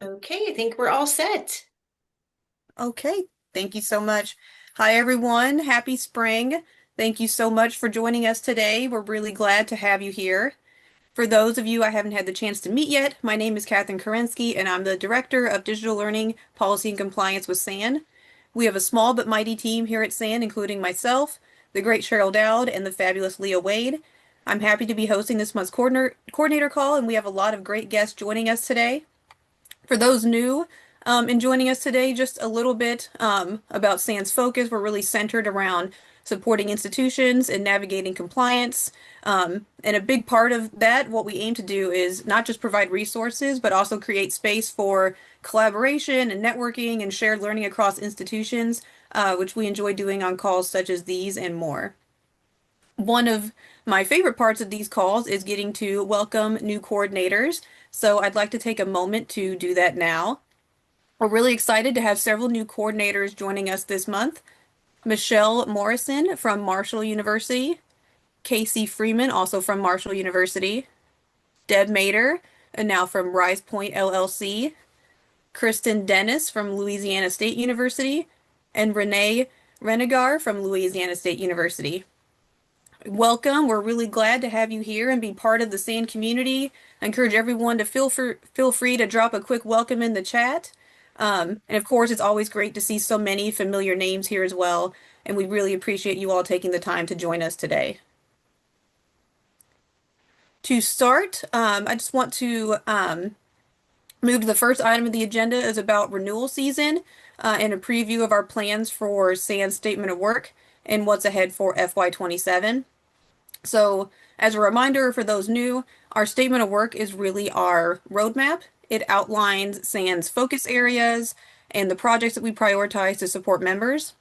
Okay, I think we're all set. Okay, thank you so much. Hi, everyone. Happy spring. Thank you so much for joining us today. We're really glad to have you here. For those of you I haven't had the chance to meet yet, my name is Katherine Kerensky, and I'm the Director of Digital Learning, Policy, and Compliance with SAN. We have a small but mighty team here at SAN, including myself, the great Cheryl Dowd, and the fabulous Leah Wade. I'm happy to be hosting this month's coordinator call, and we have a lot of great guests joining us today. For those new in joining us today, just a little bit about SAN's focus. We're really centered around supporting institutions and navigating compliance. And a big part of that, what we aim to do is not just provide resources, but also create space for collaboration and networking and shared learning across institutions, which we enjoy doing on calls such as these and more. One of my favorite parts of these calls is getting to welcome new coordinators. So I'd like to take a moment to do that now. We're really excited to have several new coordinators joining us this month. Michelle Morrison from Marshall University, Casey Freeman, also from Marshall University, Deb Mader, and now from Rise Point LLC, Kristen Dennis from Louisiana State University, and Renee Renegar from Louisiana State University. Welcome. We're really glad to have you here and be part of the SAN community. I encourage everyone to feel free to drop a quick welcome in the chat. And of course, it's always great to see so many familiar names here as well, and we really appreciate you all taking the time to join us today. To start, I just want to move to the first item of the agenda is about renewal season and a preview of our plans for SAN's statement of work and what's ahead for FY27. So, as a reminder for those new, our statement of work is really our roadmap. It outlines SAN's focus areas and the projects that we prioritize to support members.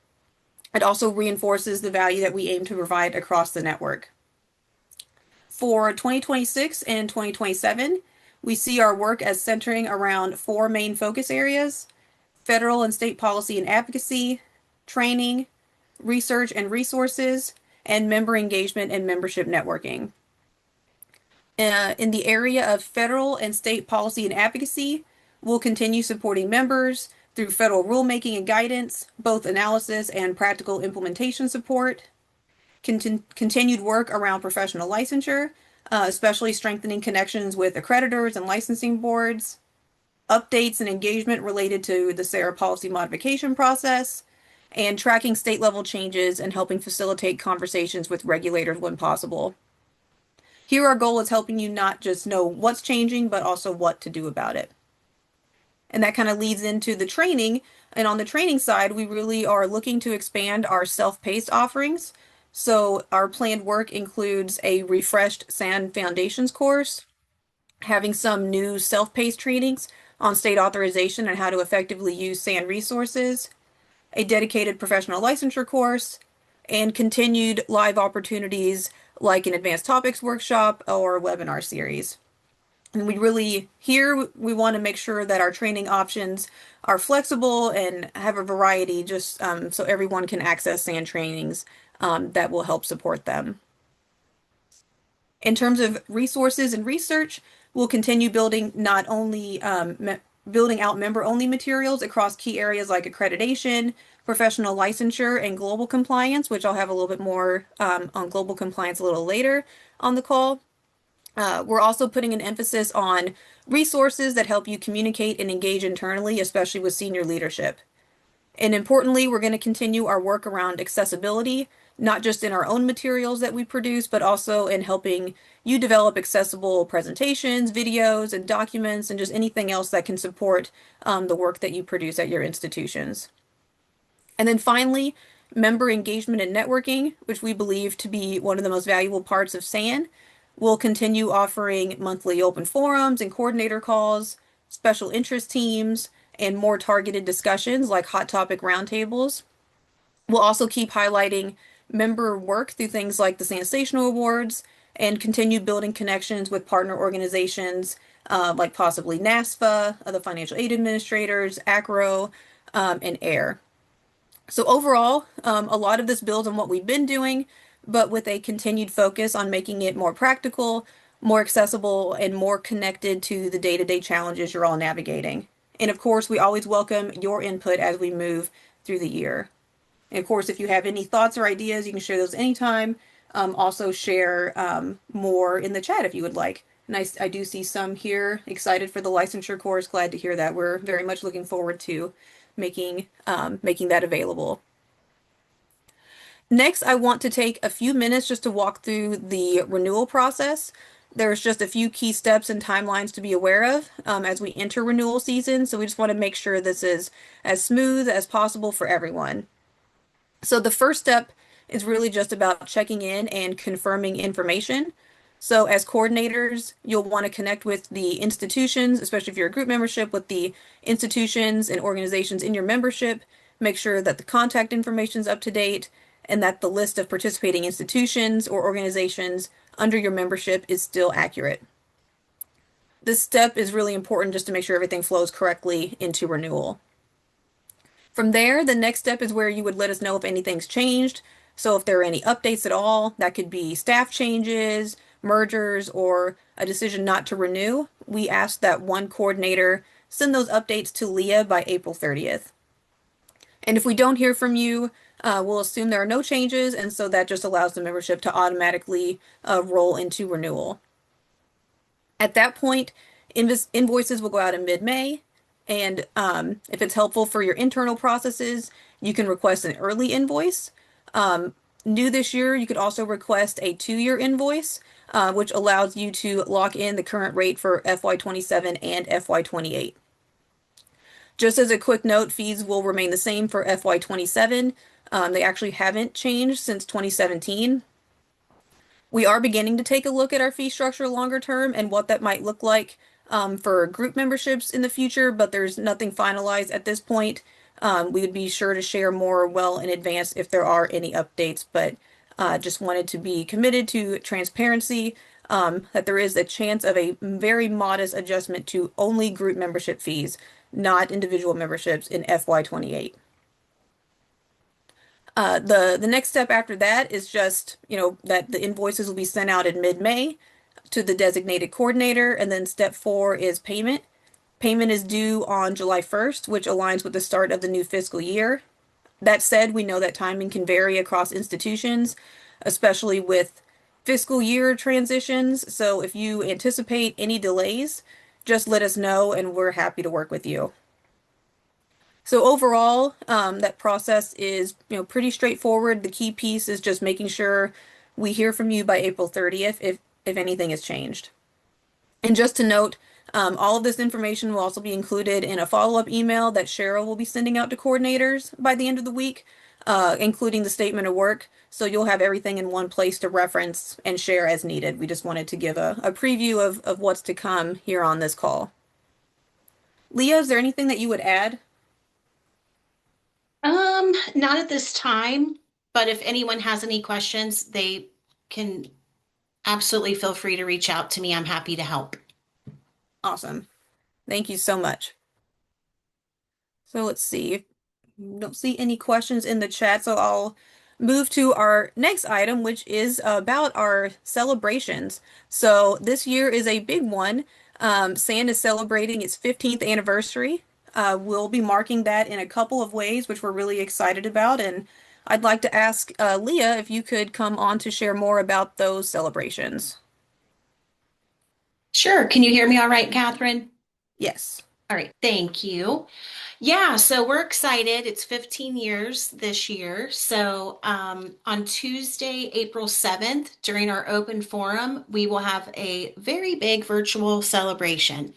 It also reinforces the value that we aim to provide across the network. For 2026 and 2027, we see our work as centering around four main focus areas: federal and state policy and advocacy, training, research and resources, and member engagement and membership networking. In the area of federal and state policy and advocacy, we'll continue supporting members through federal rulemaking and guidance, both analysis and practical implementation support, continued work around professional licensure, especially strengthening connections with accreditors and licensing boards, updates and engagement related to the SARA policy modification process, and tracking state level changes and helping facilitate conversations with regulators when possible. Here, our goal is helping you not just know what's changing, but also what to do about it. And that kind of leads into the training. And on the training side, we really are looking to expand our self-paced offerings. So our planned work includes a refreshed SAN Foundations course, having some new self-paced trainings on state authorization and how to effectively use SAN resources, a dedicated professional licensure course, and continued live opportunities like an advanced topics workshop or webinar series. And we want to make sure that our training options are flexible and have a variety just so everyone can access SAN trainings that will help support them. In terms of resources and research, we'll continue building not only building out member-only materials across key areas like accreditation, professional licensure, and global compliance, which I'll have a little bit more on global compliance a little later on the call. We're also putting an emphasis on resources that help you communicate and engage internally, especially with senior leadership. And importantly, we're going to continue our work around accessibility, not just in our own materials that we produce, but also in helping you develop accessible presentations, videos, and documents, and just anything else that can support the work that you produce at your institutions. And then finally, member engagement and networking, which we believe to be one of the most valuable parts of SAN. We'll continue offering monthly open forums and coordinator calls, special interest teams, and more targeted discussions like hot topic roundtables. We'll also keep highlighting member work through things like the Sensational Awards and continue building connections with partner organizations like possibly NASFA, the Financial Aid Administrators, ACRO, and AIR. So overall, a lot of this builds on what we've been doing, but with a continued focus on making it more practical, more accessible, and more connected to the day-to-day challenges you're all navigating. And of course, we always welcome your input as we move through the year. And of course, if you have any thoughts or ideas, you can share those anytime. Also, share more in the chat if you would like. And I do see some here excited for the licensure course. Glad to hear that. We're very much looking forward to making that available. Next, I want to take a few minutes just to walk through the renewal process. There's just a few key steps and timelines to be aware of as we enter renewal season. So we just want to make sure this is as smooth as possible for everyone. So the first step is really just about checking in and confirming information. So as coordinators, you'll want to connect with the institutions, especially if you're a group membership, with the institutions and organizations in your membership. Make sure that the contact information is up to date and that the list of participating institutions or organizations under your membership is still accurate. This step is really important just to make sure everything flows correctly into renewal. From there, the next step is where you would let us know if anything's changed. So if there are any updates at all, that could be staff changes, mergers, or a decision not to renew. We ask that one coordinator send those updates to Leah by April 30th. And if we don't hear from you, we'll assume there are no changes, and so that just allows the membership to automatically roll into renewal. At that point, invoices will go out in mid-May, and if it's helpful for your internal processes, you can request an early invoice. New this year, you could also request a 2-year invoice, which allows you to lock in the current rate for FY27 and FY28. Just as a quick note, fees will remain the same for FY27. They actually haven't changed since 2017. We are beginning to take a look at our fee structure longer term and what that might look like for group memberships in the future, but there's nothing finalized at this point. We would be sure to share more well in advance if there are any updates, but just wanted to be committed to transparency, that there is a chance of a very modest adjustment to only group membership fees, not individual memberships in FY28. The next step after that is just, that the invoices will be sent out in mid-May to the designated coordinator, and then step 4 is payment. Payment is due on July 1st, which aligns with the start of the new fiscal year. That said, we know that timing can vary across institutions, especially with fiscal year transitions. So if you anticipate any delays, just let us know and we're happy to work with you. So overall, that process is, pretty straightforward. The key piece is just making sure we hear from you by April 30th if anything has changed. And just to note, all of this information will also be included in a follow-up email that Cheryl will be sending out to coordinators by the end of the week, including the statement of work. So you'll have everything in one place to reference and share as needed. We just wanted to give a preview of what's to come here on this call. Leah, is there anything that you would add? Not at this time, but if anyone has any questions, they can absolutely feel free to reach out to me. I'm happy to help. Awesome. Thank you so much. So let's see. Don't see any questions in the chat, so I'll move to our next item, which is about our celebrations. So this year is a big one. SAND is celebrating its 15th anniversary. We'll be marking that in a couple of ways, which we're really excited about. And I'd like to ask Leah if you could come on to share more about those celebrations. Sure. Can you hear me all right, Catherine? Yes. All right. Thank you. Yeah, so we're excited. It's 15 years this year. So on Tuesday, April 7th, during our open forum, we will have a very big virtual celebration.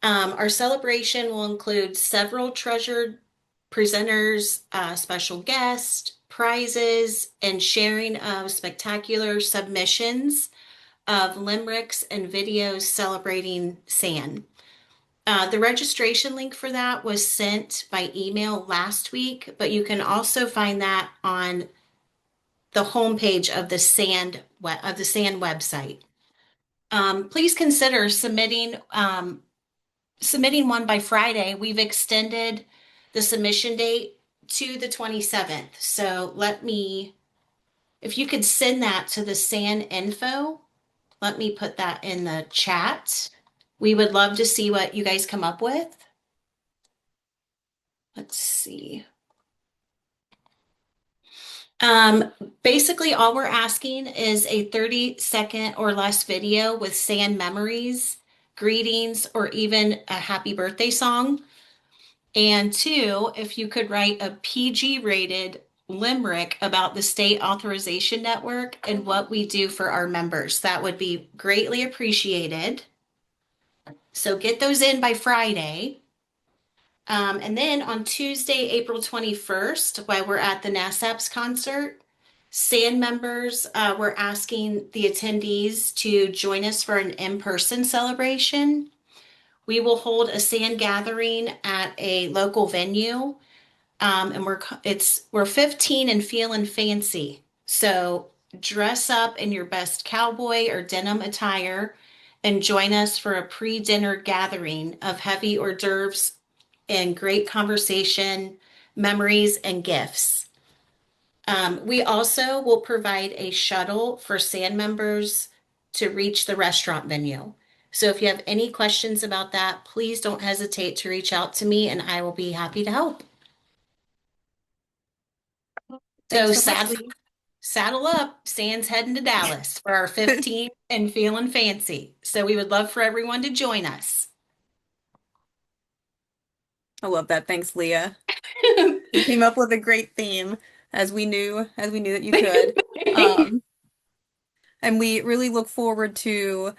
Our celebration will include several treasured presenters, special guests, prizes, and sharing of spectacular submissions of limericks and videos celebrating SAND. The registration link for that was sent by email last week, but you can also find that on the homepage of the SAND website. Please consider submitting one by Friday. We've extended the submission date to the 27th. So if you could send that to the SAND info, let me put that in the chat. We would love to see what you guys come up with. let's see. Um, Basically, all we're asking is a 30-second or less video with sand memories, greetings, or even a happy birthday song. And two, if you could write a PG rated limerick about the state authorization network and what we do for our members, that would be greatly appreciated. So get those in by Friday. And then on Tuesday, April 21st, while we're at the NASAPS concert, SAND members, we're asking the attendees to join us for an in-person celebration. We will hold a SAND gathering at a local venue, and we're 15 and feeling fancy. So dress up in your best cowboy or denim attire and join us for a pre-dinner gathering of heavy hors d'oeuvres and great conversation, memories, and gifts. We also will provide a shuttle for SAND members to reach the restaurant venue. So if you have any questions about that, please don't hesitate to reach out to me and I will be happy to help. So Thanks so much, Lee. saddle up, SAND's heading to Dallas for our 15 and feeling fancy. So we would love for everyone to join us. I love that. Thanks, Leah. You came up with a great theme, as we knew that you could. Um, and we really look forward to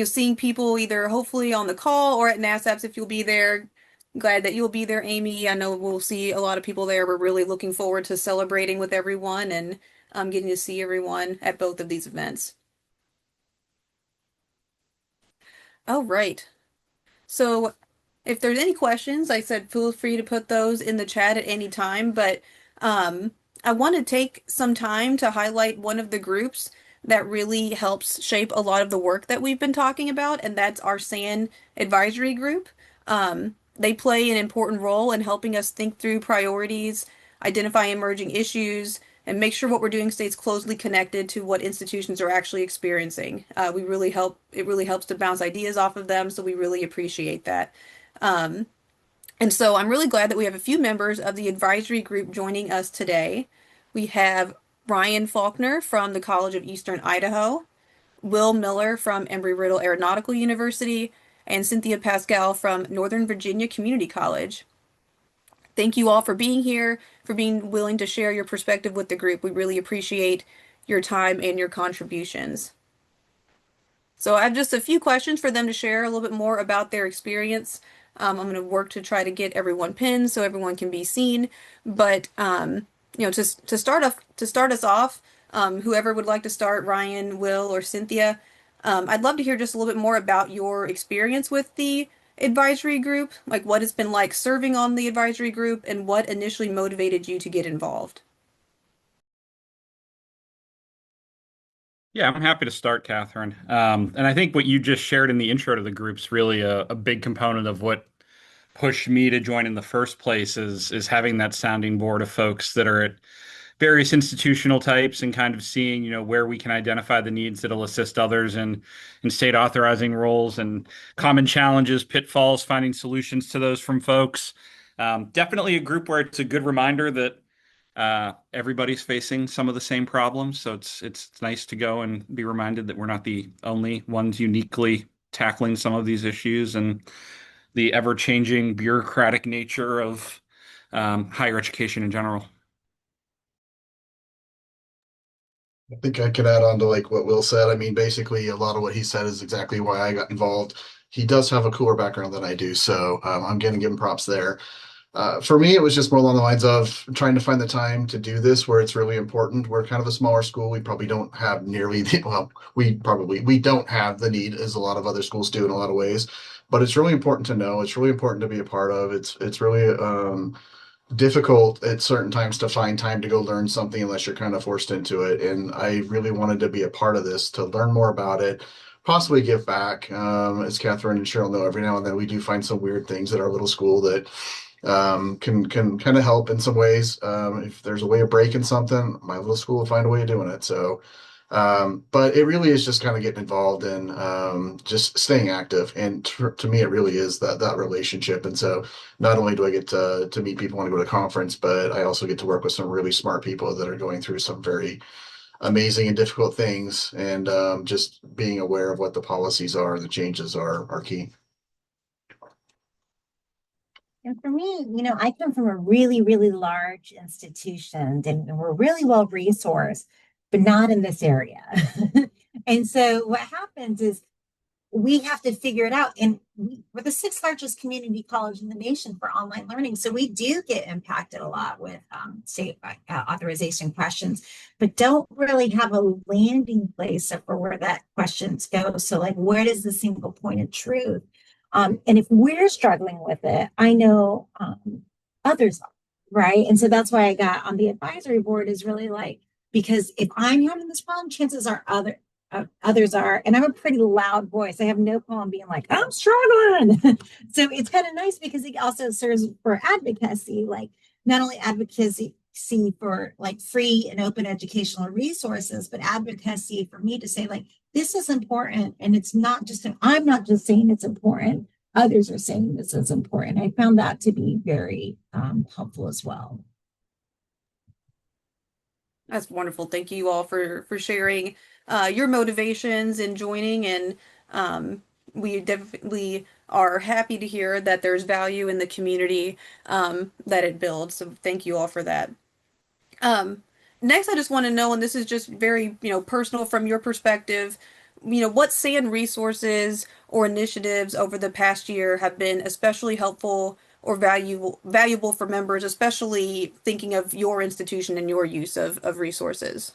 seeing people either hopefully on the call or at NASAPS if you'll be there. Glad that you'll be there, Amy. I know we'll see a lot of people there. We're really looking forward to celebrating with everyone and getting to see everyone at both of these events. All right. So if there's any questions, like I said, feel free to put those in the chat at any time. But I want to take some time to highlight one of the groups that really helps shape a lot of the work that we've been talking about, and that's our SAN advisory group. They play an important role in helping us think through priorities, identify emerging issues, and make sure what we're doing stays closely connected to what institutions are actually experiencing. It really helps to bounce ideas off of them, so we really appreciate that. Um, and so I'm really glad that we have a few members of the advisory group joining us today. We have Ryan Faulkner from the College of Eastern Idaho, Will Miller from Embry-Riddle Aeronautical University, and Cynthia Pascal from Northern Virginia Community College. Thank you all for being here, for being willing to share your perspective with the group. We really appreciate your time and your contributions. So I have just a few questions for them to share a little bit more about their experience. I'm going to work to try to get everyone pinned so everyone can be seen. But to start us off, whoever would like to start, Ryan, Will, or Cynthia, I'd love to hear just a little bit more about your experience with the advisory group, like what it's been like serving on the advisory group, and what initially motivated you to get involved. Yeah, I'm happy to start, Catherine. And I think what you just shared in the intro to the group's really a big component of what pushed me to join in the first place is having that sounding board of folks that are at various institutional types and kind of seeing, where we can identify the needs that'll assist others in state authorizing roles and common challenges, pitfalls, finding solutions to those from folks. Definitely a group where it's a good reminder that everybody's facing some of the same problems. So it's nice to go and be reminded that we're not the only ones uniquely tackling some of these issues and the ever-changing bureaucratic nature of higher education in general. I think I could add on to like what Will said. I mean, basically, a lot of what he said is exactly why I got involved. He does have a cooler background than I do, so I'm going to give him props there. For me, it was just more along the lines of trying to find the time to do this where it's really important. We're kind of a smaller school. We probably don't have nearly the, well, we don't have the need as a lot of other schools do in a lot of ways, but it's really important to know. It's really important to be a part of. It's really difficult at certain times to find time to go learn something unless you're kind of forced into it. And I really wanted to be a part of this to learn more about it, possibly give back. As Catherine and Cheryl know, every now and then we do find some weird things at our little school that can kind of help in some ways. If there's a way of breaking something, my little school will find a way of doing it. So But it really is just kind of getting involved in just staying active. And to me, it really is that relationship. And so not only do I get to meet people when I go to conference, but I also get to work with some really smart people that are going through some very amazing and difficult things. And just being aware of what the policies are and the changes are key. And for me, I come from a really, really large institution and we're really well resourced, but not in this area. And so what happens is we have to figure it out. And we're the sixth largest community college in the nation for online learning. So we do get impacted a lot with state authorization questions, but don't really have a landing place for where that questions go. So like, where does the single point of truth? And if we're struggling with it, I know others are, right? And so that's why I got on the advisory board is really like, because if I'm having this problem, chances are others are, and I'm a pretty loud voice. I have no problem being like, I'm struggling. So it's kind of nice because it also serves for advocacy, like not only advocacy for like free and open educational resources, but advocacy for me to say like, this is important. And it's not just, I'm not just saying it's important. Others are saying this is important. I found that to be very helpful as well. That's wonderful. Thank you all for sharing your motivations in joining, and we definitely are happy to hear that there's value in the community that it builds. So thank you all for that. Next, I just want to know, and this is just very, personal from your perspective, what SAN resources or initiatives over the past year have been especially helpful or valuable for members, especially thinking of your institution and your use of resources.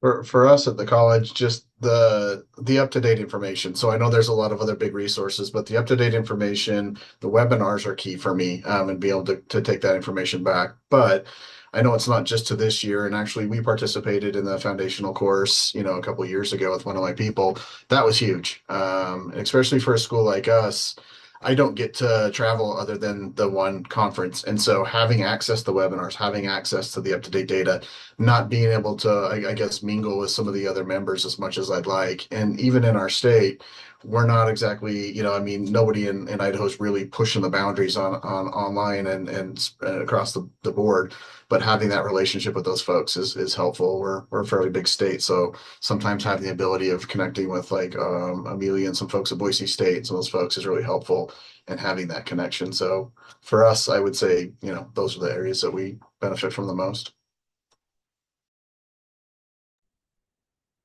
For us at the college, just the up-to-date information. So I know there's a lot of other big resources, but the up-to-date information, the webinars are key for me, and be able to take that information back. But I know it's not just to this year, and actually we participated in the foundational course, a couple of years ago with one of my people. That was huge, especially for a school like us. I don't get to travel other than the one conference. And so having access to webinars, having access to the up-to-date data, not being able to, I guess, mingle with some of the other members as much as I'd like. And even in our state, we're not exactly, nobody in Idaho is really pushing the boundaries on online and across the board. But having that relationship with those folks is helpful. We're a fairly big state, so sometimes having the ability of connecting with like Amelia and some folks at Boise State and some of those folks is really helpful, and having that connection. So for us, I would say, those are the areas that we benefit from the most.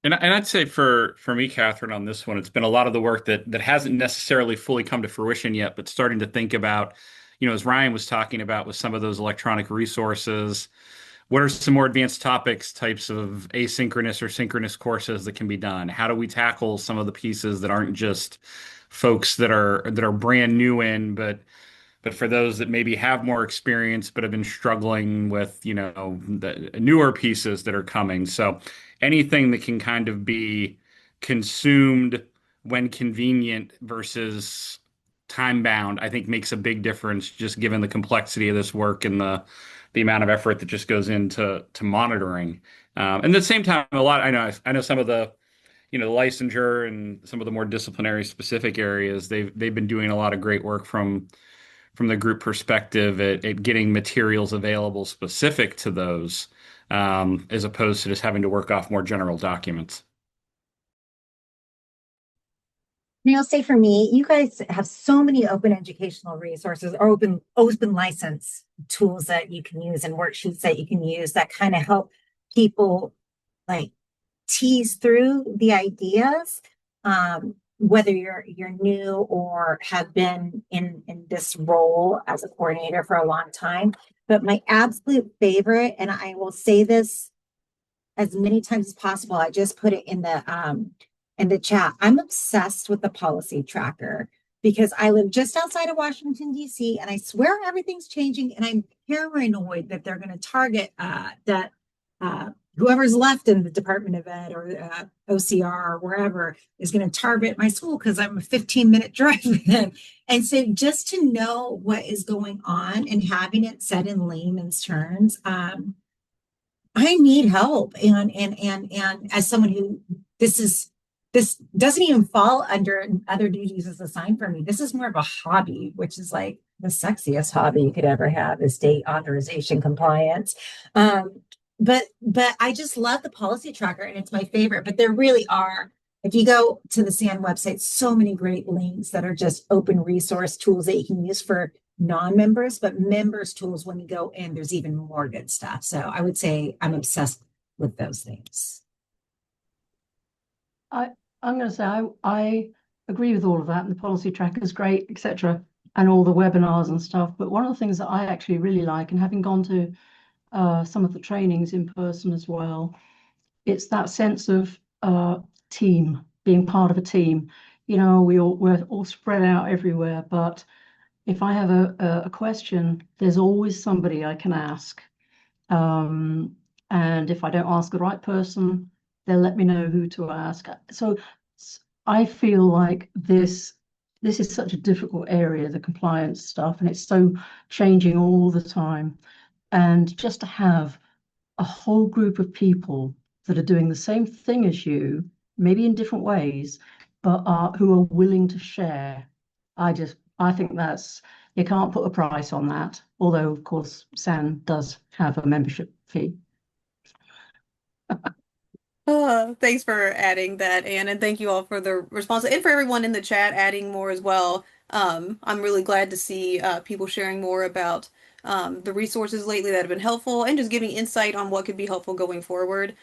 And I'd say for me, Catherine, on this one, it's been a lot of the work that hasn't necessarily fully come to fruition yet, but starting to think about, as Ryan was talking about with some of those electronic resources, what are some more advanced topics, types of asynchronous or synchronous courses that can be done? How do we tackle some of the pieces that aren't just folks that are brand new in, but for those that maybe have more experience but have been struggling with, the newer pieces that are coming. So anything that can kind of be consumed when convenient versus time bound, I think makes a big difference, just given the complexity of this work and the amount of effort that just goes into monitoring. And at the same time, I know some of the the licensure and some of the more disciplinary specific areas, they've been doing a lot of great work from the group perspective at getting materials available specific to those, as opposed to just having to work off more general documents. And I'll say for me, you guys have so many open educational resources or open license tools that you can use and worksheets that you can use that kind of help people like tease through the ideas, whether you're new or have been in this role as a coordinator for a long time. But my absolute favorite, and I will say this as many times as possible, I just put it in the chat. I'm obsessed with the policy tracker because I live just outside of Washington, D.C., and I swear everything's changing, and I'm paranoid that they're going to target whoever's left in the Department of Ed or OCR or wherever is going to target my school because I'm a 15-minute drive from them. And so just to know what is going on and having it said in layman's terms, I need help. And as someone who this doesn't even fall under other duties as assigned for me. This is more of a hobby, which is like the sexiest hobby you could ever have is state authorization compliance. But I just love the policy tracker and it's my favorite. But there really are, if you go to the SAN website, so many great links that are just open resource tools that you can use for non-members, but members tools when you go in, there's even more good stuff. So I would say I'm obsessed with those things. I'm going to say I agree with all of that, and the policy tracker is great, etc., and all the webinars and stuff. But one of the things that I actually really like, and having gone to some of the trainings in person as well, it's that sense of team, being part of a team. You know, we're all spread out everywhere, but if I have a question, there's always somebody I can ask. And if I don't ask the right person, they'll let me know who to ask. So I feel like this is such a difficult area, the compliance stuff, and it's so changing all the time. And just to have a whole group of people that are doing the same thing as you, maybe in different ways, but who are willing to share. I think you can't put a price on that. Although, of course, SAN does have a membership fee. Thanks for adding that, Anne, and thank you all for the response and for everyone in the chat adding more as well. I'm really glad to see people sharing more about the resources lately that have been helpful and just giving insight on what could be helpful going forward.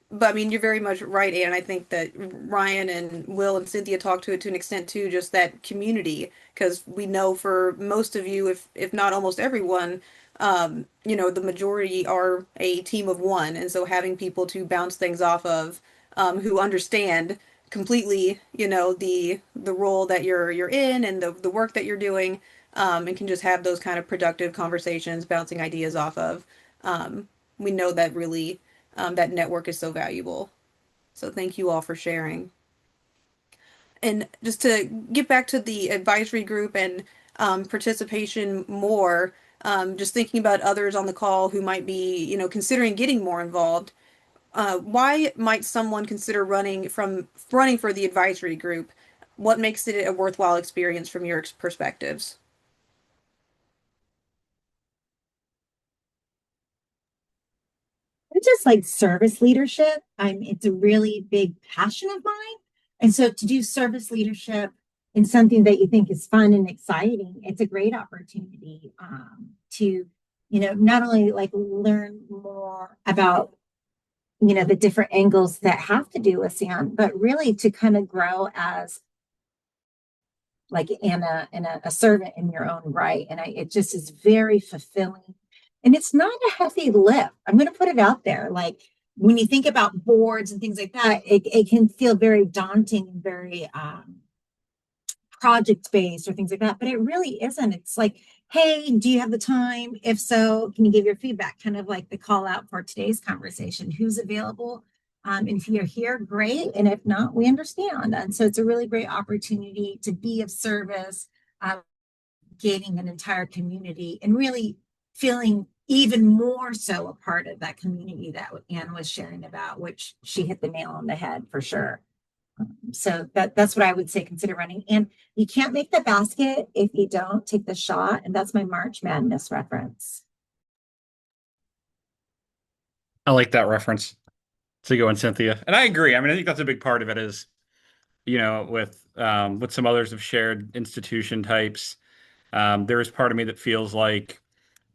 But I mean, you're very much right, Anne. I think that Ryan and Will and Cynthia talked to it to an extent too, just that community, because we know for most of you, if not almost everyone, the majority are a team of one, and so having people to bounce things off of, who understand completely, the role that you're in and the work that you're doing, and can just have those kind of productive conversations, bouncing ideas off of. We know that really, that network is so valuable. So thank you all for sharing. And just to get back to the advisory group and participation more, just thinking about others on the call who might be, considering getting more involved. Why might someone consider running for the advisory group? What makes it a worthwhile experience from your perspectives? I just like service leadership. It's a really big passion of mine. And so to do service leadership in something that you think is fun and exciting, it's a great opportunity to, not only like learn more about, the different angles that have to do with SAN, but really to kind of grow as like a servant in your own right. And it just is very fulfilling. And it's not a heavy lift. I'm going to put it out there. Like when you think about boards and things like that, it can feel very daunting and very project based or things like that, but it really isn't. It's like, hey, do you have the time? If so, can you give your feedback? Kind of like the call out for today's conversation. Who's available? And if you're here, great. And if not, we understand. And so it's a really great opportunity to be of service, gaining an entire community and really feeling even more so a part of that community that Anne was sharing about, which she hit the nail on the head for sure. So that's what I would say, consider running. And you can't make the basket if you don't take the shot. And that's my March Madness reference. I like that reference. To go on, Cynthia. And I agree. I mean, I think that's a big part of it is, with what some others have shared, institution types. There is part of me that feels like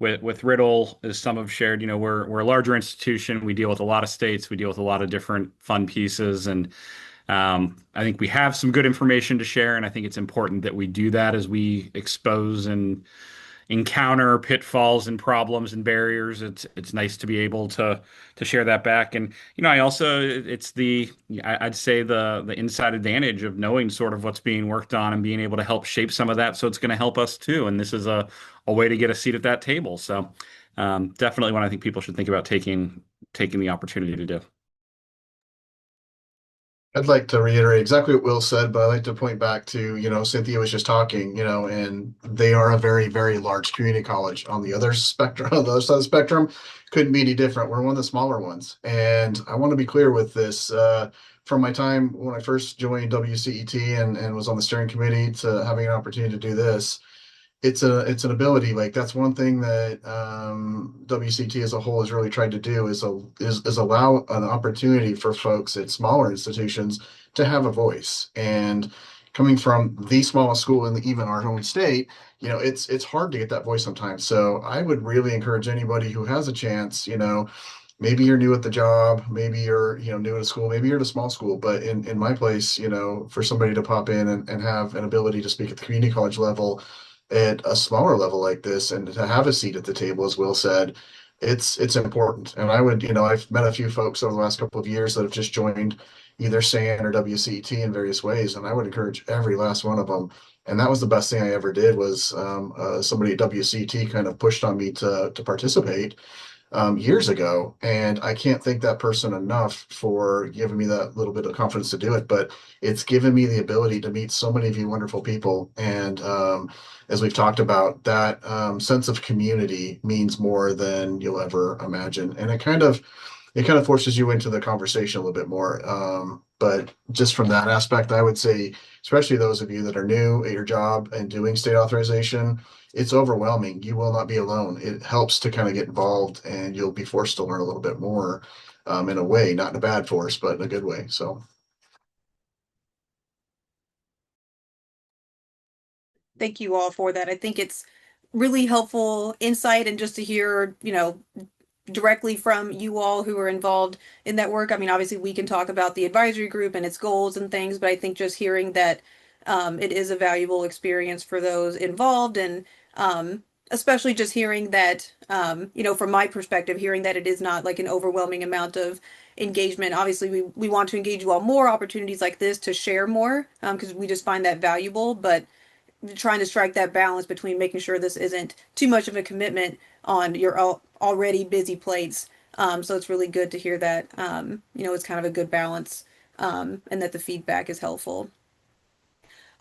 with Riddle, as some have shared, we're a larger institution. We deal with a lot of states. We deal with a lot of different fun pieces. And I think we have some good information to share. And I think it's important that we do that as we expose and encounter pitfalls and problems and barriers. It's nice to be able to share that back. And I also I'd say the inside advantage of knowing sort of what's being worked on and being able to help shape some of that. So it's going to help us too. And this is a way to get a seat at that table. So definitely one I think people should think about taking the opportunity to do. I'd like to reiterate exactly what Will said, but I'd like to point back to, Cynthia was just talking, and they are a very, very large community college on the other spectrum, on the other side of the spectrum. Couldn't be any different. We're one of the smaller ones. And I want to be clear with this. From my time when I first joined WCET and was on the steering committee to having an opportunity to do this, it's an ability. Like that's one thing that WCT as a whole has really tried to do is allow an opportunity for folks at smaller institutions to have a voice. And coming from the smallest school in even our own state, it's hard to get that voice sometimes. So I would really encourage anybody who has a chance, maybe you're new at the job, maybe you're, new at a school, maybe you're at a small school, but in my place, for somebody to pop in and have an ability to speak at the community college level at a smaller level like this and to have a seat at the table, as Will said, it's important. And I would, I've met a few folks over the last couple of years that have just joined either SAN or WCT in various ways, and I would encourage every last one of them. And that was the best thing I ever did was somebody at WCT kind of pushed on me to participate years ago. And I can't thank that person enough for giving me that little bit of confidence to do it. But it's given me the ability to meet so many of you wonderful people. And as we've talked about, that sense of community means more than you'll ever imagine. And it kind of forces you into the conversation a little bit more. But just from that aspect, I would say, especially those of you that are new at your job and doing state authorization, it's overwhelming. You will not be alone. It helps to kind of get involved and you'll be forced to learn a little bit more in a way, not in a bad force, but in a good way. So Thank you all for that. I think it's really helpful insight and just to hear, directly from you all who are involved in that work. I mean, obviously, we can talk about the advisory group and its goals and things, but I think just hearing that it is a valuable experience for those involved, and especially just hearing that, from my perspective, hearing that it is not like an overwhelming amount of engagement. Obviously, we want to engage you all more opportunities like this to share more because we just find that valuable, but trying to strike that balance between making sure this isn't too much of a commitment on your already busy plates. So it's really good to hear that, it's kind of a good balance, and that the feedback is helpful.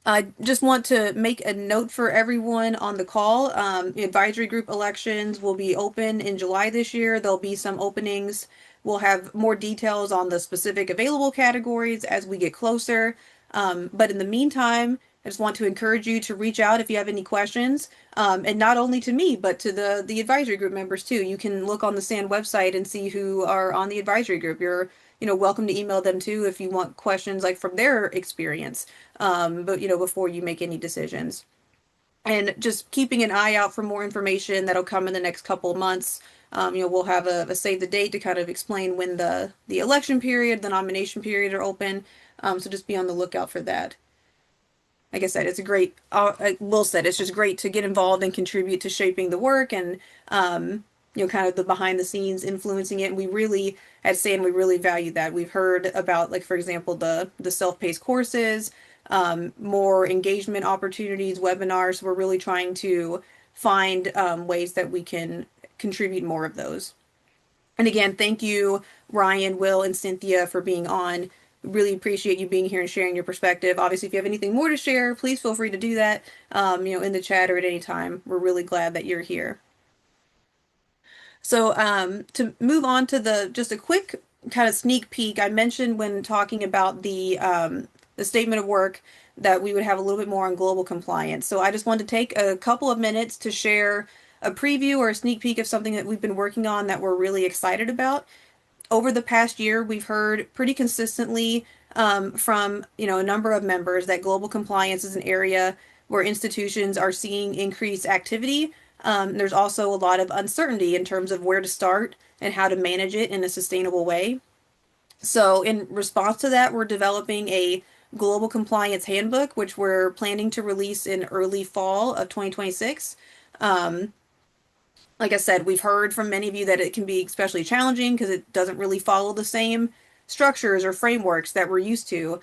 I just want to make a note for everyone on the call. The advisory group elections will be open in July this year. There'll be some openings. We'll have more details on the specific available categories as we get closer. But in the meantime, I just want to encourage you to reach out if you have any questions, and not only to me, but to the advisory group members too. You can look on the SAN website and see who are on the advisory group. You're, welcome to email them too if you want questions like from their experience. But before you make any decisions, and just keeping an eye out for more information that'll come in the next couple of months. We'll have a save the date to kind of explain when the election period, the nomination period are open. So just be on the lookout for that. Like I said, it's a great, like Will said, it's just great to get involved and contribute to shaping the work and, kind of the behind the scenes influencing it. And we really, at SAN, we really value that. We've heard about, like, for example, the self-paced courses, more engagement opportunities, webinars. So we're really trying to find ways that we can contribute more of those. And again, thank you, Ryan, Will, and Cynthia for being on. Really appreciate you being here and sharing your perspective. Obviously, if you have anything more to share, please feel free to do that, in the chat or at any time. We're really glad that you're here. So to move on to just a quick kind of sneak peek, I mentioned when talking about the statement of work that we would have a little bit more on global compliance. So I just wanted to take a couple of minutes to share a preview or a sneak peek of something that we've been working on that we're really excited about. Over the past year, we've heard pretty consistently from a number of members that global compliance is an area where institutions are seeing increased activity. There's also a lot of uncertainty in terms of where to start and how to manage it in a sustainable way. So in response to that, we're developing a global compliance handbook, which we're planning to release in early fall of 2026. Like I said, we've heard from many of you that it can be especially challenging because it doesn't really follow the same structures or frameworks that we're used to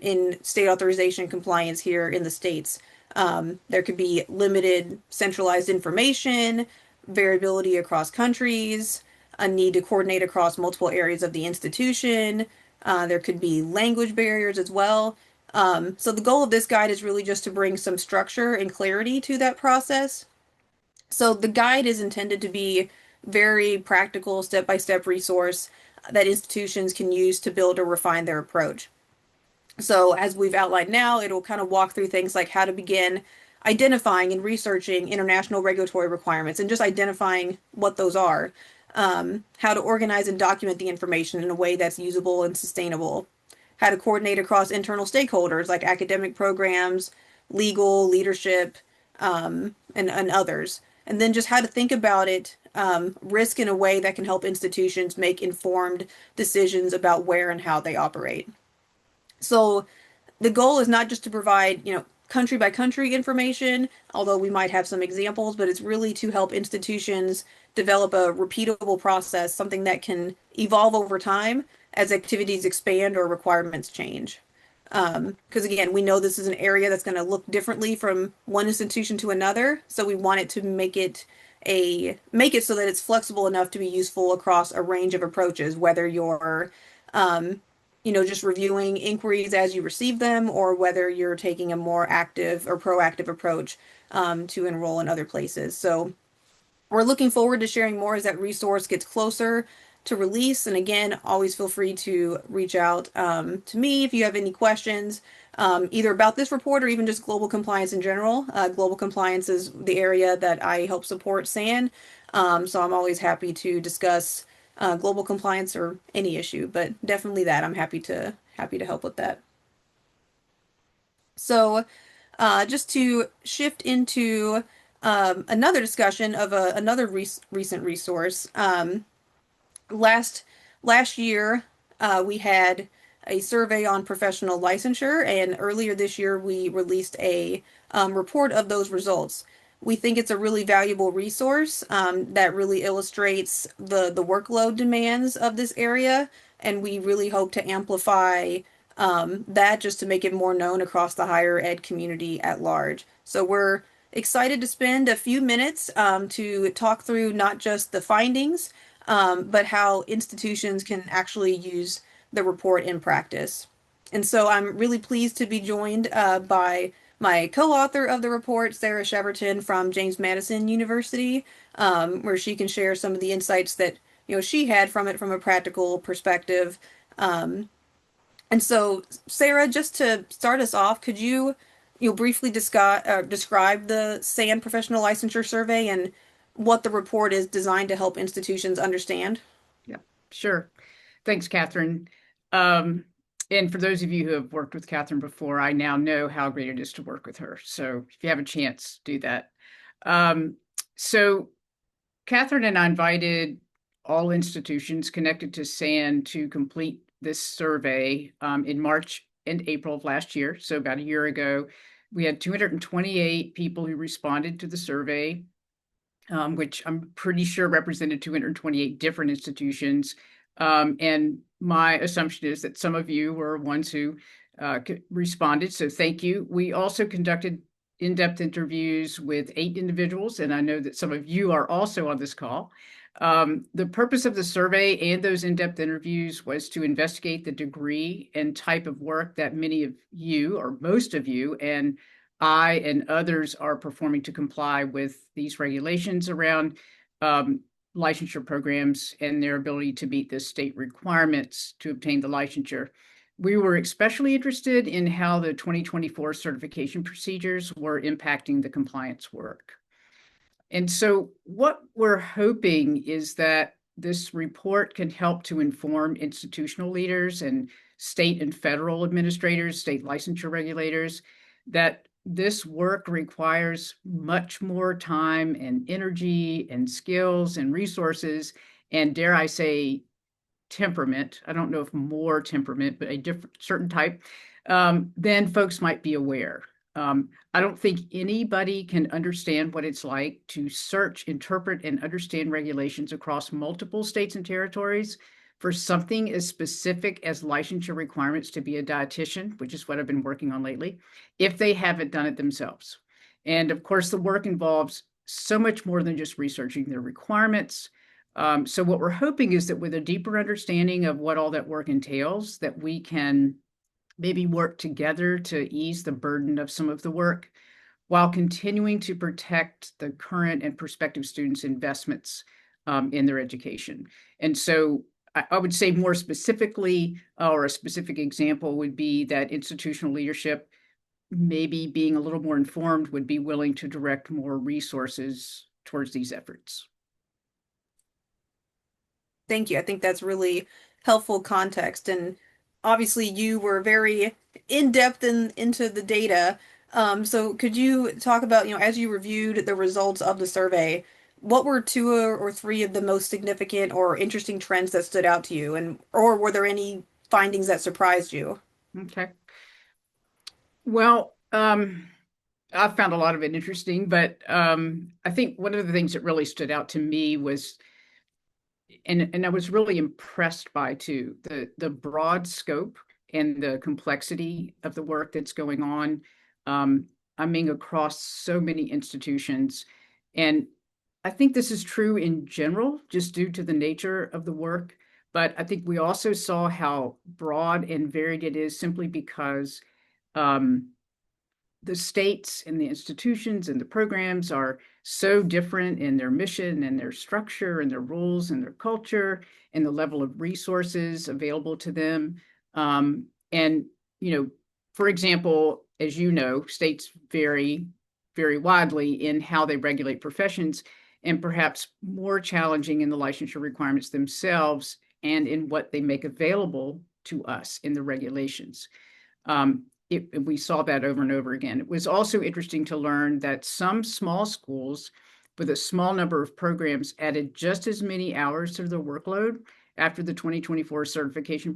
in state authorization compliance here in the States. There could be limited centralized information, variability across countries, a need to coordinate across multiple areas of the institution, There could be language barriers as well. So the goal of this guide is really just to bring some structure and clarity to that process. So the guide is intended to be very practical, step-by-step resource that institutions can use to build or refine their approach. So as we've outlined now, it'll kind of walk through things like how to begin identifying and researching international regulatory requirements and just identifying what those are, how to organize and document the information in a way that's usable and sustainable, how to coordinate across internal stakeholders like academic programs, legal, leadership, and others, and then just how to think about it, risk in a way that can help institutions make informed decisions about where and how they operate. So the goal is not just to provide, country by country information, although we might have some examples, but it's really to help institutions develop a repeatable process, something that can evolve over time as activities expand or requirements change. Because again, we know this is an area that's going to look differently from one institution to another, so we want it to make it so that it's flexible enough to be useful across a range of approaches, whether you're just reviewing inquiries as you receive them, or whether you're taking a more active or proactive approach to enroll in other places. So we're looking forward to sharing more as that resource gets closer to release. And again, always feel free to reach out to me if you have any questions, either about this report or even just global compliance in general. Global compliance is the area that I help support SAN. So I'm always happy to discuss global compliance or any issue, but definitely that I'm happy to help with that. So just to shift into another discussion of another recent resource. Last year, we had a survey on professional licensure, and earlier this year we released a report of those results. We think it's a really valuable resource that really illustrates the workload demands of this area, and we really hope to amplify that just to make it more known across the higher ed community at large. So we're excited to spend a few minutes to talk through not just the findings, but how institutions can actually use the report in practice. And so I'm really pleased to be joined by my co-author of the report, Sarah Cheverton from James Madison University, where she can share some of the insights that she had from it from a practical perspective. And so, Sarah, just to start us off, could you briefly describe the SAN Professional Licensure Survey and what the report is designed to help institutions understand? Yeah, sure. Thanks, Catherine. And for those of you who have worked with Catherine before, I now know how great it is to work with her. So if you have a chance, do that. So Catherine and I invited all institutions connected to SAN to complete this survey in March and April of last year. So about a year ago, we had 228 people who responded to the survey, which I'm pretty sure represented 228 different institutions. And my assumption is that some of you were ones who responded, so thank you. We also conducted in-depth interviews with 8 individuals, and I know that some of you are also on this call. The purpose of the survey and those in-depth interviews was to investigate the degree and type of work that many of you, or most of you, and I and others are performing to comply with these regulations around licensure programs and their ability to meet the state requirements to obtain the licensure. We were especially interested in how the 2024 certification procedures were impacting the compliance work. And so what we're hoping is that this report can help to inform institutional leaders and state and federal administrators, state licensure regulators, that this work requires much more time and energy and skills and resources, and dare I say, temperament. I don't know if more temperament, but a different certain type, than folks might be aware. I don't think anybody can understand what it's like to search, interpret, and understand regulations across multiple states and territories for something as specific as licensure requirements to be a dietitian, which is what I've been working on lately, if they haven't done it themselves. And of course, the work involves so much more than just researching their requirements. So what we're hoping is that with a deeper understanding of what all that work entails, that we can maybe work together to ease the burden of some of the work while continuing to protect the current and prospective students' investments in their education. And so I would say more specifically, or a specific example would be that institutional leadership, maybe being a little more informed, would be willing to direct more resources towards these efforts. Thank you. I think that's really helpful context. And obviously, you were very in depth into the data. So could you talk about, as you reviewed the results of the survey, what were two or three of the most significant or interesting trends that stood out to you? Or were there any findings that surprised you? Okay. Well, I found a lot of it interesting, but I think one of the things that really stood out to me was, and I was really impressed by too, the broad scope and the complexity of the work that's going on. I mean, across so many institutions. And I think this is true in general, just due to the nature of the work. But I think we also saw how broad and varied it is simply because the states and the institutions and the programs are so different in their mission and their structure and their rules and their culture and the level of resources available to them. And, for example, as you know, states vary very widely in how they regulate professions, and perhaps more challenging in the licensure requirements themselves and in what they make available to us in the regulations. We saw that over and over again. It was also interesting to learn that some small schools with a small number of programs added just as many hours to their workload after the 2024 certification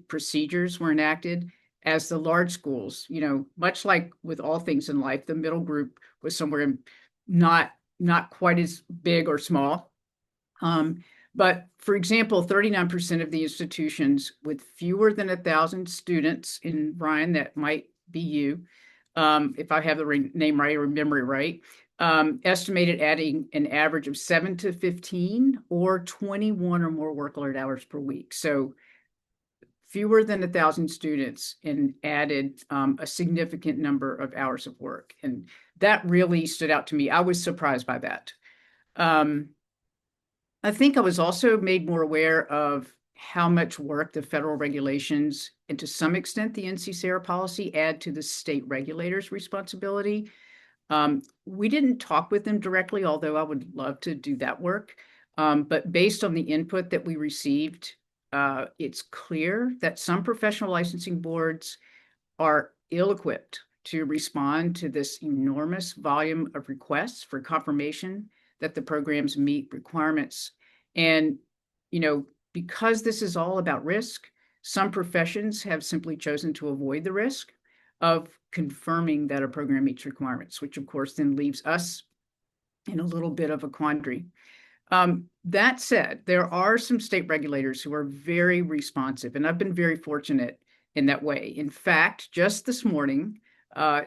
procedures were enacted as the large schools. Much like with all things in life, the middle group was somewhere not quite as big or small. But for example, 39% of the institutions with fewer than 1,000 students, in Brian, that might be you, if I have the name right or memory right, estimated adding an average of 7 to 15 or 21 or more workload hours per week. So fewer than 1,000 students and added a significant number of hours of work. And that really stood out to me. I was surprised by that. I think I was also made more aware of how much work the federal regulations and to some extent the NC-SARA policy add to the state regulators' responsibility. We didn't talk with them directly, although I would love to do that work. But based on the input that we received, it's clear that some professional licensing boards are ill-equipped to respond to this enormous volume of requests for confirmation that the programs meet requirements. And, because this is all about risk, some professions have simply chosen to avoid the risk of confirming that a program meets requirements, which of course then leaves us in a little bit of a quandary. That said, there are some state regulators who are very responsive, and I've been very fortunate in that way. In fact, just this morning,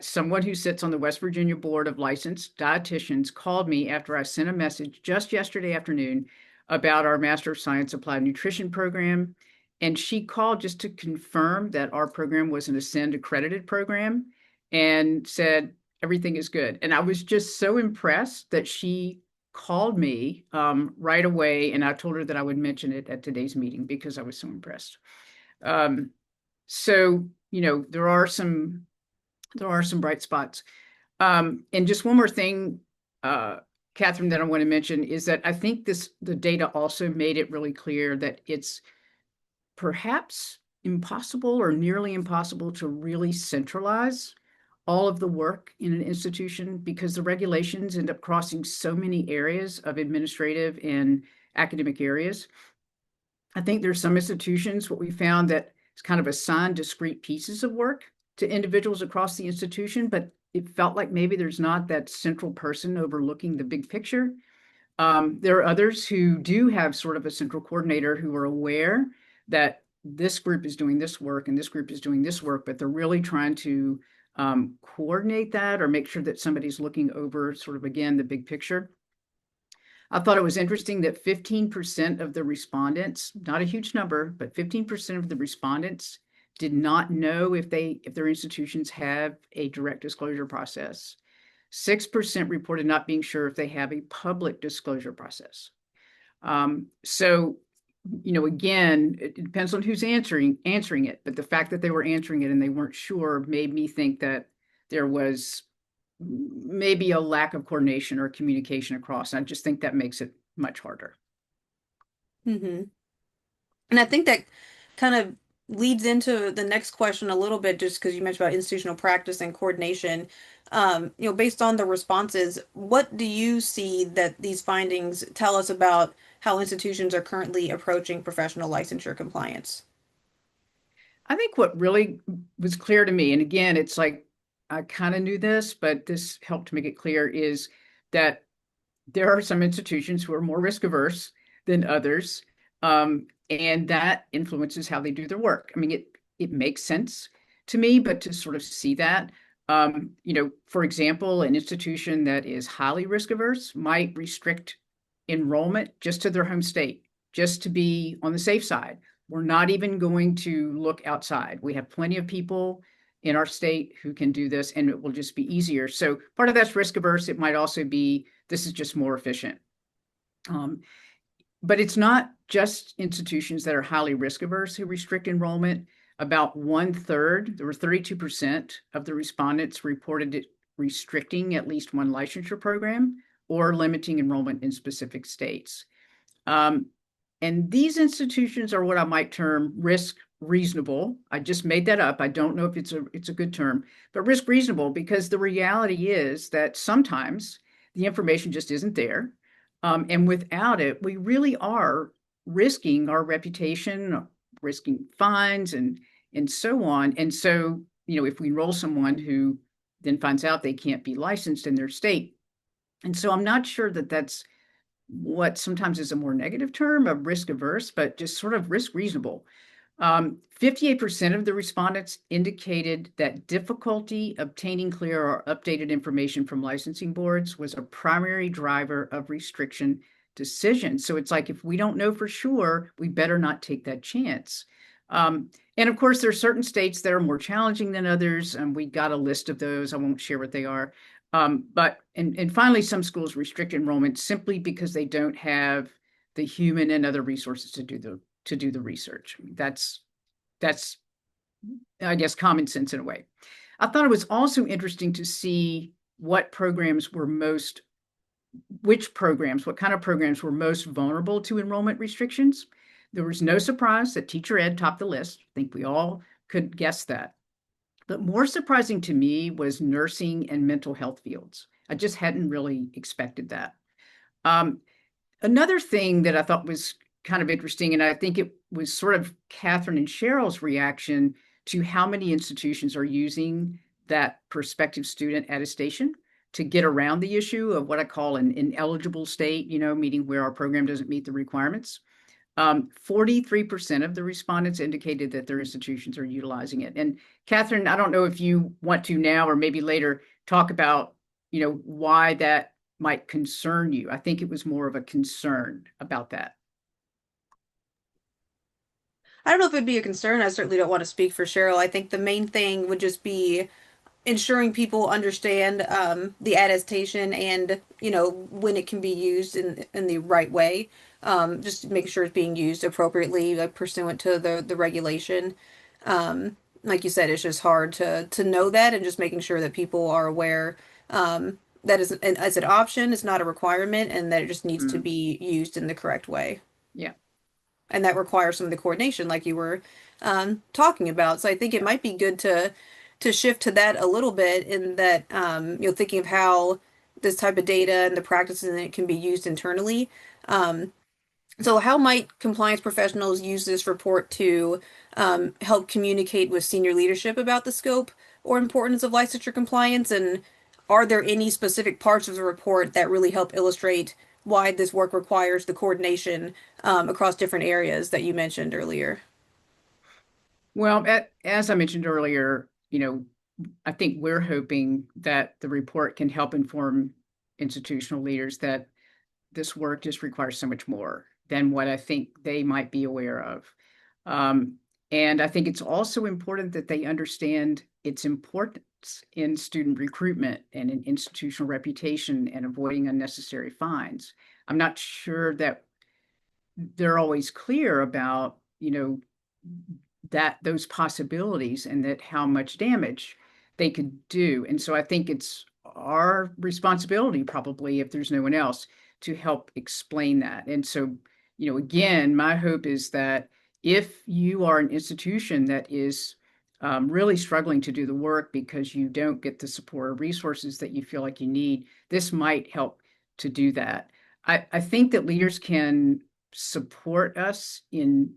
someone who sits on the West Virginia Board of Licensed Dietitians called me after I sent a message just yesterday afternoon about our Master of Science Applied Nutrition program. And she called just to confirm that our program was an Ascend accredited program and said, everything is good. And I was just so impressed that she called me right away. And I told her that I would mention it at today's meeting because I was so impressed. So, there are some bright spots. And just one more thing, Catherine, that I want to mention is that I think the data also made it really clear that it's perhaps impossible or nearly impossible to really centralize all of the work in an institution because the regulations end up crossing so many areas of administrative and academic areas. I think there's some institutions, what we found, that it's kind of assigned discrete pieces of work to individuals across the institution, but it felt like maybe there's not that central person overlooking the big picture. There are others who do have sort of a central coordinator who are aware that this group is doing this work and this group is doing this work, but they're really trying to coordinate that or make sure that somebody's looking over sort of, again, the big picture. I thought it was interesting that 15% of the respondents, not a huge number, but 15% of the respondents did not know if their institutions have a direct disclosure process. 6% reported not being sure if they have a public disclosure process. So, again, it depends on who's answering it, but the fact that they were answering it and they weren't sure made me think that there was maybe a lack of coordination or communication across. And I just think that makes it much harder. Mm-hmm. And I think that kind of leads into the next question a little bit, just because you mentioned about institutional practice and coordination. Based on the responses, what do you see that these findings tell us about how institutions are currently approaching professional licensure compliance? I think what really was clear to me, and again, it's like I kind of knew this, but this helped to make it clear, is that there are some institutions who are more risk averse than others. And that influences how they do their work. I mean, it makes sense to me, but to sort of see that, for example, an institution that is highly risk averse might restrict enrollment just to their home state, just to be on the safe side. We're not even going to look outside. We have plenty of people in our state who can do this, and it will just be easier. So part of that's risk averse. It might also be this is just more efficient. But it's not just institutions that are highly risk averse who restrict enrollment. About 1/3, there were 32% of the respondents reported it restricting at least one licensure program or limiting enrollment in specific states. And these institutions are what I might term risk reasonable. I just made that up. I don't know if it's a good term, but risk reasonable, because the reality is that sometimes the information just isn't there. And without it, we really are risking our reputation, risking fines and so on. And so, if we enroll someone who then finds out they can't be licensed in their state. And so I'm not sure that that's what sometimes is a more negative term of risk averse, but just sort of risk reasonable. 58% of the respondents indicated that difficulty obtaining clear or updated information from licensing boards was a primary driver of restriction decisions. So it's like, if we don't know for sure, we better not take that chance. And of course, there are certain states that are more challenging than others, and we got a list of those. I won't share what they are. But finally, some schools restrict enrollment simply because they don't have the human and other resources to do the research. That's I guess common sense in a way. I thought it was also interesting to see what kind of programs were most vulnerable to enrollment restrictions. There was no surprise that teacher ed topped the list. I think we all could guess that. But more surprising to me was nursing and mental health fields. I just hadn't really expected that. Another thing that I thought was kind of interesting, and I think it was sort of Catherine and Cheryl's reaction to how many institutions are using that prospective student attestation to get around the issue of what I call an ineligible state, meaning where our program doesn't meet the requirements. 43% of the respondents indicated that their institutions are utilizing it. And Catherine, I don't know if you want to now or maybe later talk about, why that might concern you. I think it was more of a concern about that. I don't know if it'd be a concern. I certainly don't want to speak for Cheryl. I think the main thing would just be ensuring people understand the attestation and when it can be used in the right way. Just making sure it's being used appropriately, like pursuant to the regulation. Like you said, it's just hard to know that, and just making sure that people are aware that is as an option, it's not a requirement, and that it just needs to be used in the correct way. Yeah. And that requires some of the coordination, like you were talking about. So I think it might be good to shift to that a little bit, in that thinking of how this type of data and the practices in it can be used internally. So how might compliance professionals use this report to help communicate with senior leadership about the scope or importance of licensure compliance? And are there any specific parts of the report that really help illustrate why this work requires the coordination across different areas that you mentioned earlier? Well, as I mentioned earlier, I think we're hoping that the report can help inform institutional leaders that this work just requires so much more than what I think they might be aware of. And I think it's also important that they understand its importance in student recruitment and in institutional reputation and avoiding unnecessary fines. I'm not sure that they're always clear about, that those possibilities and that how much damage they could do. And so I think it's our responsibility, probably, if there's no one else, to help explain that. And so, again, my hope is that if you are an institution that is really struggling to do the work because you don't get the support or resources that you feel like you need, this might help to do that. I think that leaders can support us in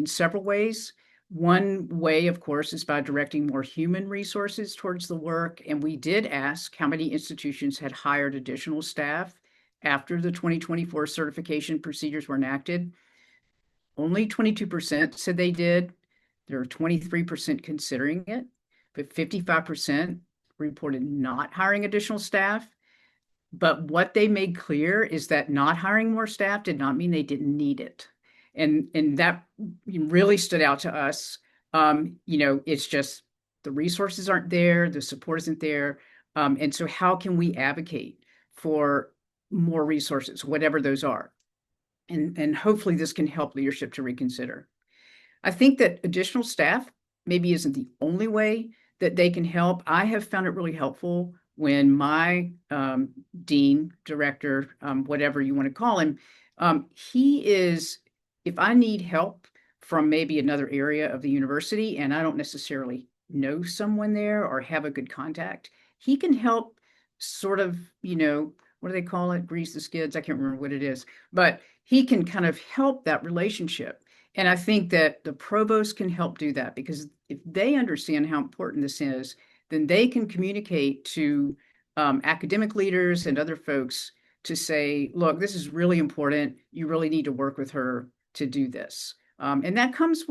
several ways. One way, of course, is by directing more human resources towards the work. And we did ask how many institutions had hired additional staff after the 2024 certification procedures were enacted. Only 22% said they did. There are 23% considering it, but 55% reported not hiring additional staff. But what they made clear is that not hiring more staff did not mean they didn't need it. And that really stood out to us. It's just the resources aren't there, the support isn't there. And so how can we advocate for more resources, whatever those are? And hopefully this can help leadership to reconsider. I think that additional staff maybe isn't the only way that they can help. I have found it really helpful when my dean, director, whatever you want to call him, he is, if I need help from maybe another area of the university and I don't necessarily know someone there or have a good contact, he can help sort of, what do they call it? Grease the skids. I can't remember what it is, but he can kind of help that relationship. And I think that the provost can help do that, because if they understand how important this is, then they can communicate to academic leaders and other folks to say, look, this is really important. You really need to work with her to do this. And that comes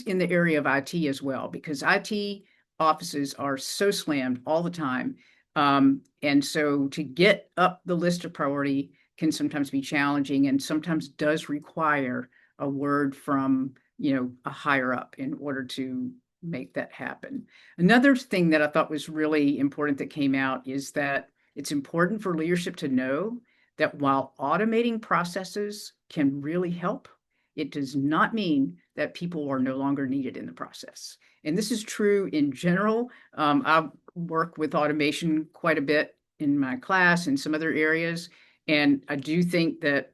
in the area of IT as well, because IT offices are so slammed all the time. And so to get up the list of priority can sometimes be challenging, and sometimes does require a word from, a higher up in order to make that happen. Another thing that I thought was really important that came out is that it's important for leadership to know that while automating processes can really help, it does not mean that people are no longer needed in the process. And this is true in general. I work with automation quite a bit in my class and some other areas. And I do think that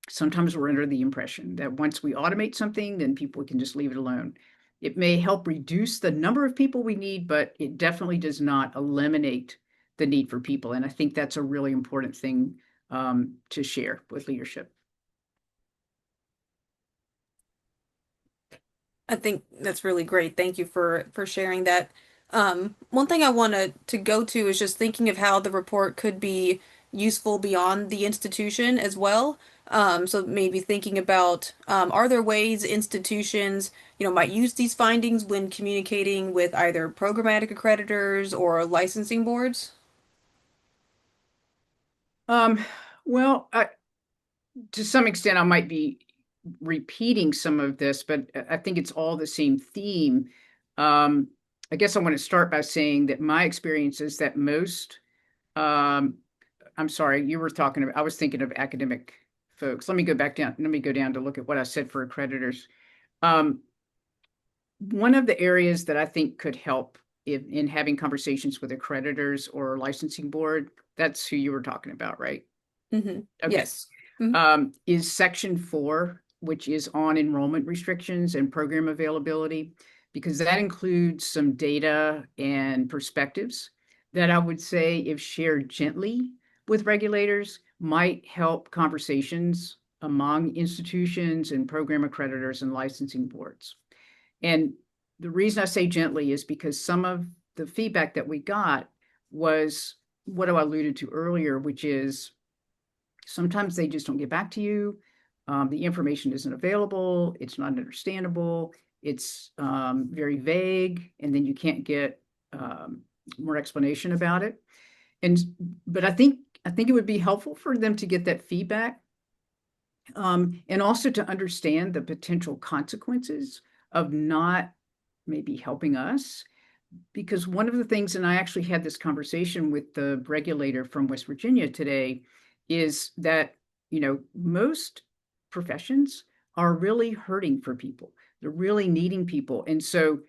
sometimes we're under the impression that once we automate something, then people can just leave it alone. It may help reduce the number of people we need, but it definitely does not eliminate the need for people. And I think that's a really important thing to share with leadership. I think that's really great. Thank you for sharing that. One thing I wanted to go to is just thinking of how the report could be useful beyond the institution as well. So maybe thinking about, are there ways institutions, might use these findings when communicating with either programmatic accreditors or licensing boards? Well, to some extent, I might be repeating some of this, but I think it's all the same theme. I guess I want to start by saying that my experience is that most, I'm sorry, I was thinking of academic folks. Let me go down to look at what I said for accreditors. One of the areas that I think could help in having conversations with accreditors or licensing board, that's who you were talking about, right? Mm-hmm. Okay. Yes. Is Section 4, which is on enrollment restrictions and program availability, because that includes some data and perspectives that I would say, if shared gently with regulators, might help conversations among institutions and program accreditors and licensing boards. And the reason I say gently is because some of the feedback that we got was what I alluded to earlier, which is sometimes they just don't get back to you. The information isn't available. It's not understandable. It's very vague, and then you can't get more explanation about it. But I think I think it would be helpful for them to get that feedback, and also to understand the potential consequences of not maybe helping us. Because one of the things, and I actually had this conversation with the regulator from West Virginia today, is that, most professions are really hurting for people. They're really needing people. And so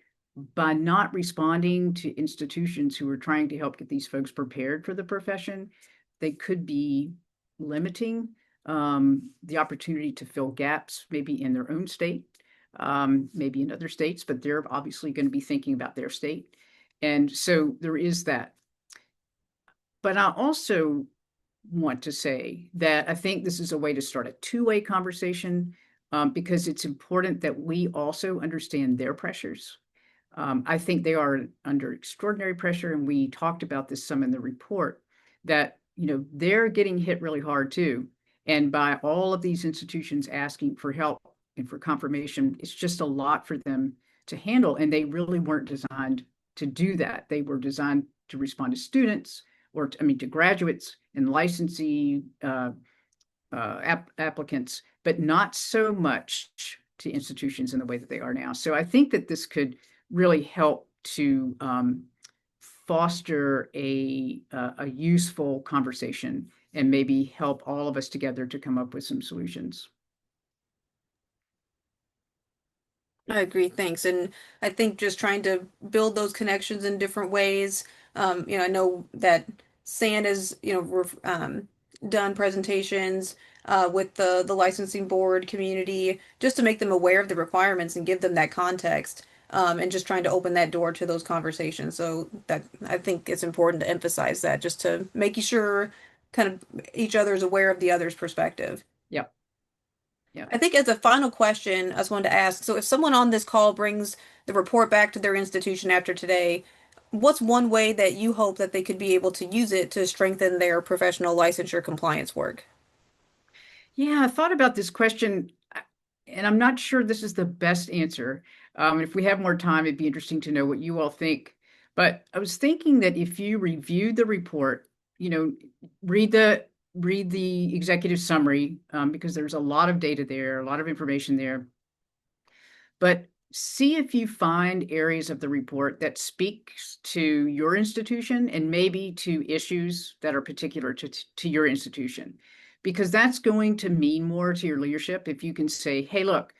by not responding to institutions who are trying to help get these folks prepared for the profession, they could be limiting the opportunity to fill gaps, maybe in their own state, maybe in other states, but they're obviously going to be thinking about their state. And so there is that. But I also want to say that I think this is a way to start a two-way conversation, because it's important that we also understand their pressures. I think they are under extraordinary pressure, and we talked about this some in the report, that they're getting hit really hard too. And by all of these institutions asking for help and for confirmation, it's just a lot for them to handle. And they really weren't designed to do that. They were designed to respond to students, or to graduates and licensee applicants, but not so much to institutions in the way that they are now. So I think that this could really help to foster a useful conversation, and maybe help all of us together to come up with some solutions. I agree, thanks. And I think just trying to build those connections in different ways. I know that SAN has, done presentations with the licensing board community just to make them aware of the requirements and give them that context, and just trying to open that door to those conversations. So that I think it's important to emphasize that, just to making sure kind of each other is aware of the other's perspective. Yep. Yeah. I think as a final question, I just wanted to ask, so if someone on this call brings the report back to their institution after today, what's one way that you hope that they could be able to use it to strengthen their professional licensure compliance work? Yeah, I thought about this question, and I'm not sure this is the best answer. If we have more time, it'd be interesting to know what you all think. But I was thinking that if you reviewed the report, read the executive summary, because there's a lot of data there, a lot of information there. But see if you find areas of the report that speaks to your institution, and maybe to issues that are particular to your institution, because that's going to mean more to your leadership if you can say, hey, look,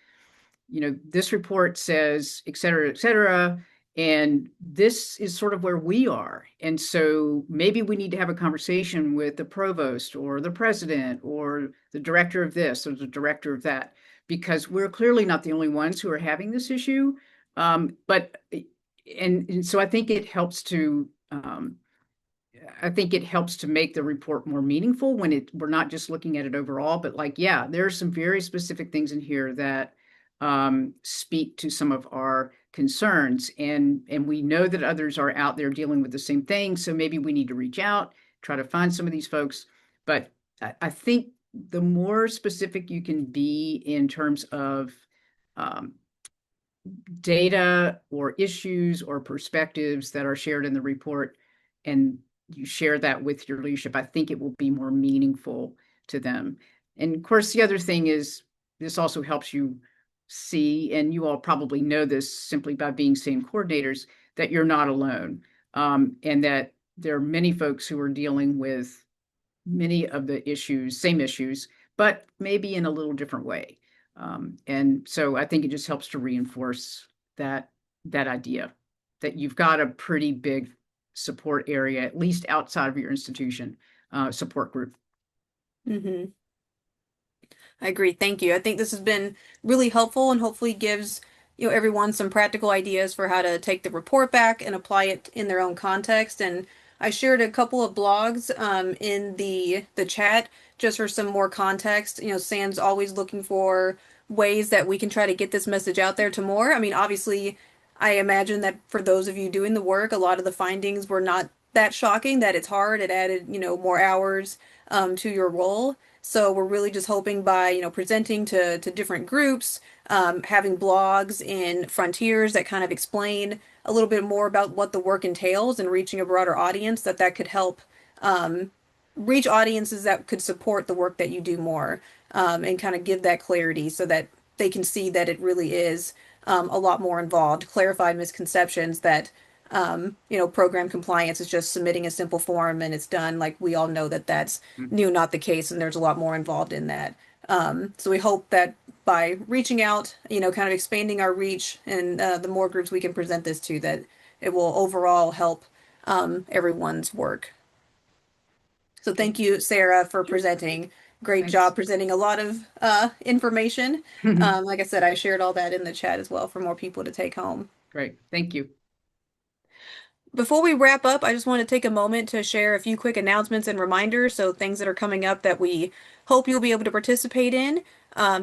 this report says, et cetera, and this is sort of where we are. And so maybe we need to have a conversation with the provost or the president or the director of this or the director of that, because we're clearly not the only ones who are having this issue. And so I think it helps to make the report more meaningful when we're not just looking at it overall, but there are some very specific things in here that speak to some of our concerns, and we know that others are out there dealing with the same thing. So maybe we need to reach out, try to find some of these folks. But I think the more specific you can be in terms of data or issues or perspectives that are shared in the report, and you share that with your leadership, I think it will be more meaningful to them. And of course, the other thing is, this also helps you see, and you all probably know this simply by being SAN coordinators, that you're not alone, and that there are many folks who are dealing with many of the same issues, but maybe in a little different way. And so I think it just helps to reinforce that idea that you've got a pretty big support area, at least outside of your institution, support group. Mm-hmm. I agree. Thank you. I think this has been really helpful, and hopefully gives everyone some practical ideas for how to take the report back and apply it in their own context. And I shared a couple of blogs in the chat just for some more context. SAN's always looking for ways that we can try to get this message out there to more. I mean, obviously, I imagine that for those of you doing the work, a lot of the findings were not that shocking, that it's hard. It added, more hours to your role. So we're really just hoping by, presenting to different groups, having blogs in Frontiers that kind of explain a little bit more about what the work entails and reaching a broader audience, that could help reach audiences that could support the work that you do more, and kind of give that clarity so that they can see that it really is a lot more involved, clarify misconceptions that program compliance is just submitting a simple form and it's done. Like we all know that that's not the case, and there's a lot more involved in that. So we hope that by reaching out, kind of expanding our reach and the more groups we can present this to, that it will overall help everyone's work. So thank you, Sarah, for presenting. Great Thanks. job presenting a lot of information. Like I said, I shared all that in the chat as well for more people to take home. Great. Thank you. Before we wrap up, I just want to take a moment to share a few quick announcements and reminders. So things that are coming up that we hope you'll be able to participate in.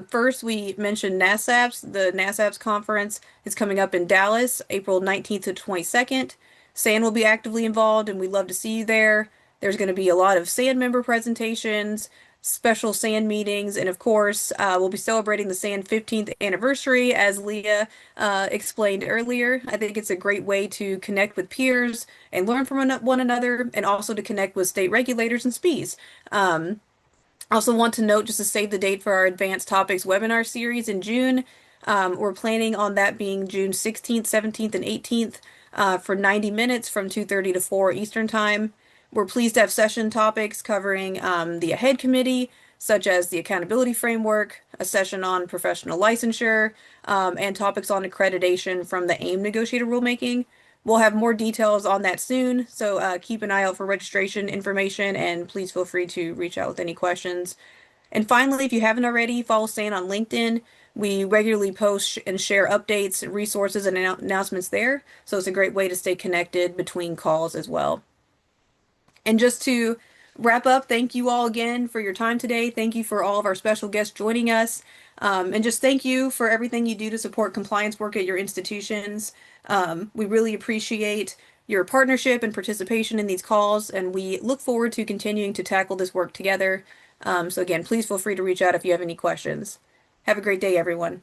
First, we mentioned NASAPS. The NASAPS conference is coming up in Dallas, April 19th to 22nd. SAN will be actively involved, and we'd love to see you there. There's going to be a lot of SAN member presentations, special SAN meetings, and of course, we'll be celebrating the SAN 15th anniversary, as Leah explained earlier. I think it's a great way to connect with peers and learn from one another, and also to connect with state regulators and SPEs. I also want to note, just to save the date for our Advanced Topics webinar series in June, we're planning on that being June 16th, 17th, and 18th for 90 minutes from 2:30 to 4 Eastern Time. We're pleased to have session topics covering the AHEAD committee, such as the accountability framework, a session on professional licensure, and topics on accreditation from the AIM negotiator rulemaking. We'll have more details on that soon, so keep an eye out for registration information, and please feel free to reach out with any questions. And finally, if you haven't already, follow SAN on LinkedIn. We regularly post and share updates, resources, and announcements there, so it's a great way to stay connected between calls as well. And just to wrap up, thank you all again for your time today. Thank you for all of our special guests joining us. And just thank you for everything you do to support compliance work at your institutions. We really appreciate your partnership and participation in these calls, and we look forward to continuing to tackle this work together. So again, please feel free to reach out if you have any questions. Have a great day, everyone.